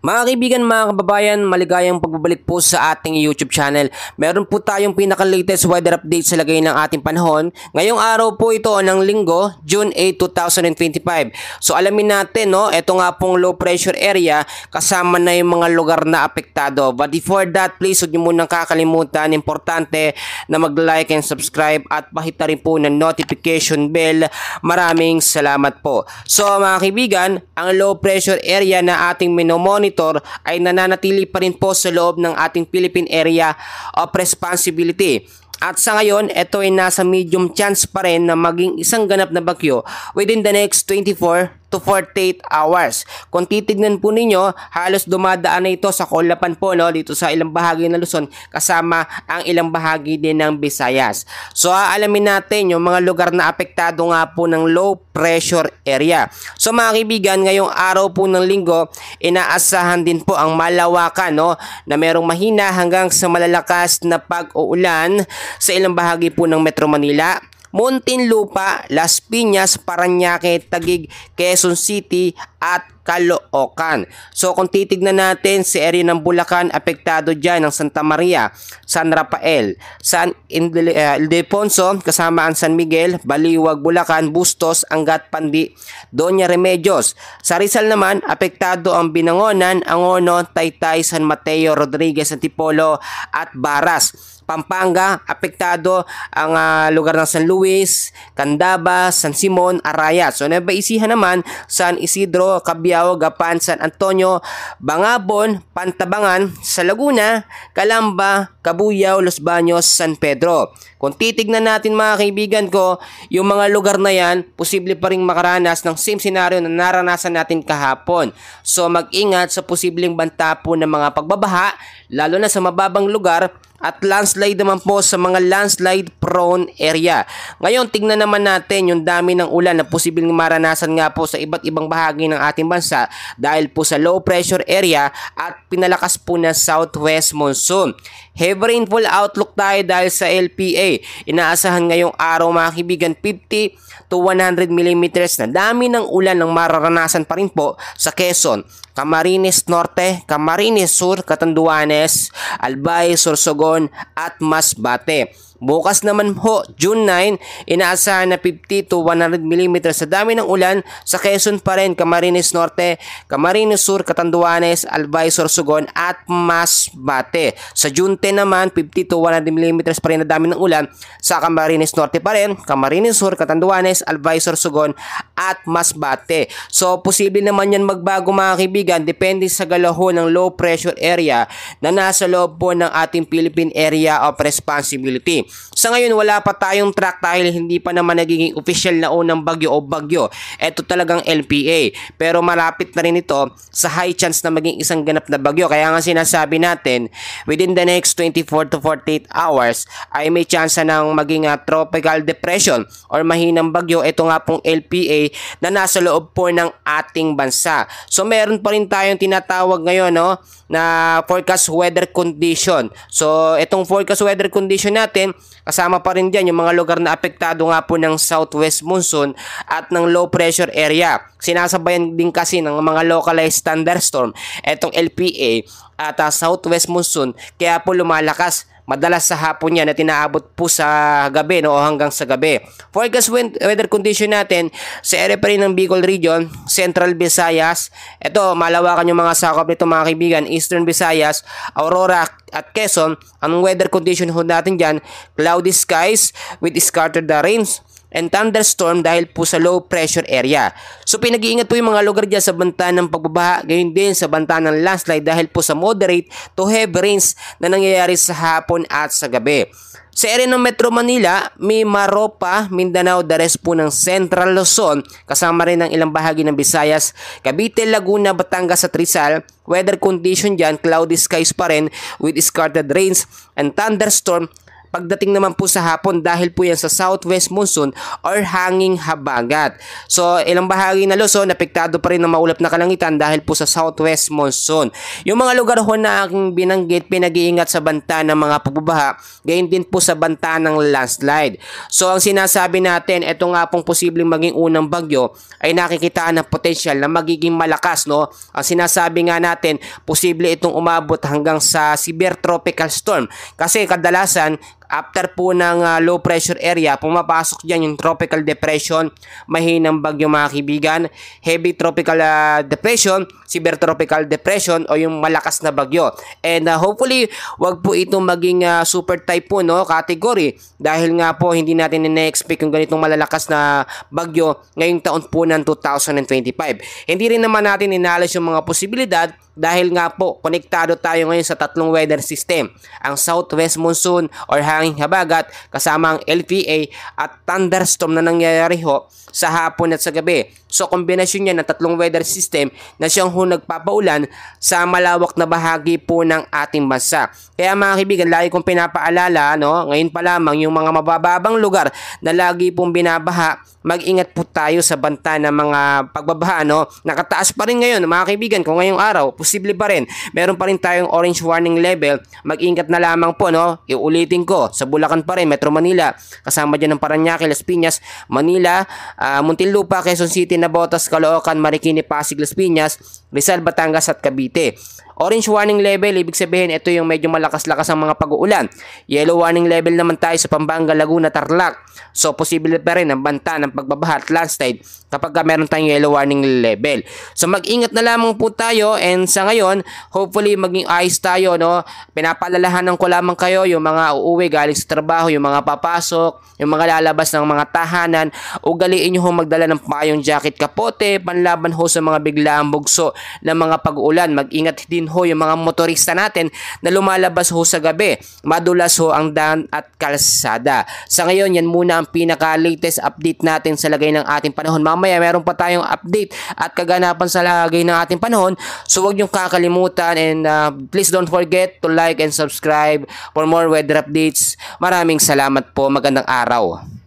Mga kaibigan, mga kababayan, maligayang pagbabalik po sa ating YouTube channel. Meron po tayong pinaka-latest weather update sa lagay ng ating panahon. Ngayong araw po ito ng Linggo, June 8, 2025. So alamin natin, ito nga pong low pressure area kasama na yung mga lugar na apektado. But before that, please huwag niyo munang kakalimutan, importante na mag-like and subscribe at pahita rin po ng notification bell. Maraming salamat po. So mga kaibigan, ang low pressure area na ating minomonitor ay nananatili pa rin po sa loob ng ating Philippine Area of Responsibility. At sa ngayon, ito ay nasa medium chance pa rin na maging isang ganap na bagyo within the next 24 to 48 hours. Kung titignan po ninyo, halos dumadaan na ito sa Colapan po, dito sa ilang bahagi ng Luzon, kasama ang ilang bahagi din ng Visayas. So aalamin natin yung mga lugar na apektado nga po ng low pressure area. So mga kaibigan, ngayong araw po ng Linggo, inaasahan din po ang malawakan na merong mahina hanggang sa malalakas na pag-uulan sa ilang bahagi po ng Metro Manila, Muntinlupa, Las Piñas, Parañaque, Taguig, Quezon City at Caloocan. So kung titignan natin si area ng Bulacan, apektado dyan ng Santa Maria, San Rafael, San Ildefonso, kasama ang San Miguel, Baliwag, Bulacan, Bustos, Angat, Pandi, Doña Remedios. Sa Rizal naman, apektado ang Binangonan, Angono, Taytay, San Mateo, Rodriguez, Antipolo at Baras. Pampanga, apektado ang lugar ng San Luis, Candaba, San Simon, Arayat. So nabaisihan naman San Isidro, Cabiao, Gapan, San Antonio, Bangabon, Pantabangan, sa Laguna, Calamba, Cabuyao, Los Baños, San Pedro. Kung titignan natin mga kaibigan ko, yung mga lugar na yan, posible pa rin makaranas ng same scenario na naranasan natin kahapon. So mag-ingat sa posibleng banta po ng mga pagbabaha, lalo na sa mababang lugar, at landslide naman po sa mga landslide prone area. Ngayon, tignan naman natin yung dami ng ulan na posibleng maranasan nga po sa iba't ibang bahagi ng ating bansa dahil po sa low pressure area at pinalakas po na southwest monsoon. Heavy rainfall outlook tayo dahil sa LPA. Inaasahan ngayong araw mga kaibigan 50 to 100 mm na dami ng ulan ng mararanasan pa rin po sa Quezon, Camarines Norte, Camarines Sur, Catanduanes, Albay, Sorsogon at Masbate. Bukas naman po, June 9, inaasahan na 50 to 100 mm sa dami ng ulan sa Quezon pa rin, Camarines Norte, Camarines Sur, Catanduanes, Albay, Sorsogon at Masbate. Sa June 10 naman, 50 to 100 mm pa rin na dami ng ulan sa Camarines Norte pa rin, Camarines Sur, Catanduanes, Albay, Sorsogon at Masbate. So, posible naman yan magbago mga kaibigan, depende sa galaho ng low pressure area na nasa loob po ng ating Philippine Area of Responsibility. Sa ngayon, wala pa tayong track dahil hindi pa naman nagiging official na unang bagyo o bagyo. Ito talagang LPA. Pero malapit na rin ito sa high chance na maging isang ganap na bagyo. Kaya nga sinasabi natin, within the next 24 to 48 hours ay may chance ng maging tropical depression or mahinang bagyo. Ito nga pong LPA na nasa loob po ng ating bansa. So meron pa rin tayong tinatawag ngayon na forecast weather condition. So itong forecast weather condition natin, kasama pa rin dyan yung mga lugar na apektado nga po ng southwest monsoon at ng low pressure area. Sinasabayan din kasi ng mga localized thunderstorm itong LPA at southwest monsoon, kaya po lumalakas. Madalas sa hapon yan na tinaabot po sa gabi o hanggang sa gabi. Forecast weather condition natin sa area pa rin ng Bicol Region, Central Visayas. Ito, malawakan yung mga sakop nito mga kaibigan. Eastern Visayas, Aurora at Quezon. Ang weather condition ho natin dyan, cloudy skies with scattered rains and thunderstorm dahil po sa low pressure area. So pinag-iingat po yung mga lugar dyan sa banta ng pagbabaha, gayon din sa banta ng landslide dahil po sa moderate to heavy rains na nangyayari sa hapon at sa gabi. Sa area ng Metro Manila, may Maropa, Mindanao, the rest po ng Central Luzon, kasama rin ng ilang bahagi ng Visayas, Cavite, Laguna, Batangas at Rizal. Weather condition dyan, cloudy skies pa rin with scattered rains and thunderstorm pagdating naman po sa hapon dahil po yan sa southwest monsoon or hanging habagat. So ilang bahagi na Luzon, apektado pa rin ng maulap na kalangitan dahil po sa southwest monsoon. Yung mga lugar ho na aking binanggit, pinag-iingat sa banta ng mga pagbabaha, gayon din po sa banta ng landslide. So ang sinasabi natin, ito nga pong posibleng maging unang bagyo ay nakikitaan ng potensyal na magiging malakas, no? Ang sinasabi nga natin, posible itong umabot hanggang sa severe tropical storm kasi kadalasan after po ng low pressure area, pumapasok dyan yung tropical depression, mahinang bagyo mga kaibigan, heavy tropical depression, severe tropical depression o yung malakas na bagyo. And hopefully, wag po itong maging super typhoon, no, category dahil nga po hindi natin ina-expect yung ganitong malalakas na bagyo ngayong taon po ng 2025. Hindi rin naman natin inalis yung mga posibilidad dahil nga po, konektado tayo ngayon sa tatlong weather system. Ang southwest monsoon or hanging habagat kasama ang LPA at thunderstorm na nangyayari ho sa hapon at sa gabi. So kombinasyon niya ng tatlong weather system na siyang nagpapaulan sa malawak na bahagi po ng ating bansa. Kaya mga kaibigan, lagi kong pinapaalala, no, ngayon pa lamang yung mga mabababang lugar na lagi pong binabaha, mag-ingat po tayo sa banta ng mga pagbabaha, no. Nakataas pa rin ngayon mga kaibigan, kung ngayong araw posible pa rin, meron pa rin tayong orange warning level. Mag-ingat na lamang po, no. Iulitin ko, sa Bulacan pa rin, Metro Manila, kasama dyan ng Parañaque, Las Piñas, Manila, Muntinlupa, Quezon City, Navotas, Caloocan, Marikina, Pasig, Las Piñas, Rizal, Batangas at Cavite. Orange warning level, ibig sabihin ito yung medyo malakas-lakas ang mga pag-uulan. Yellow warning level naman tayo sa Pampanga, Laguna, Tarlac. So posible pa rin ang banta ng pagbabaha at landslide kapag meron tayong yellow warning level. So mag-ingat na lamang po tayo, and sa ngayon, hopefully maging ayos tayo, no. Pinapaalalahanan ko lamang kayo yung mga uuwi galing sa trabaho, yung mga papasok, yung mga lalabas ng mga tahanan, ugaliin nyo ho magdala ng payong jacket, kapote, panlaban ho sa mga biglaang bugso ng mga pag-uulan. Mag-ingat din ho yung mga motorista natin na lumalabas ho sa gabi. Madulas ho ang daan at kalsada. Sa ngayon, yan muna ang pinaka-latest update natin sa lagay ng ating panahon. Mamaya, meron pa tayong update at kaganapan sa lagay ng ating panahon. So, huwag niyong kakalimutan, and please don't forget to like and subscribe for more weather updates. Maraming salamat po. Magandang araw.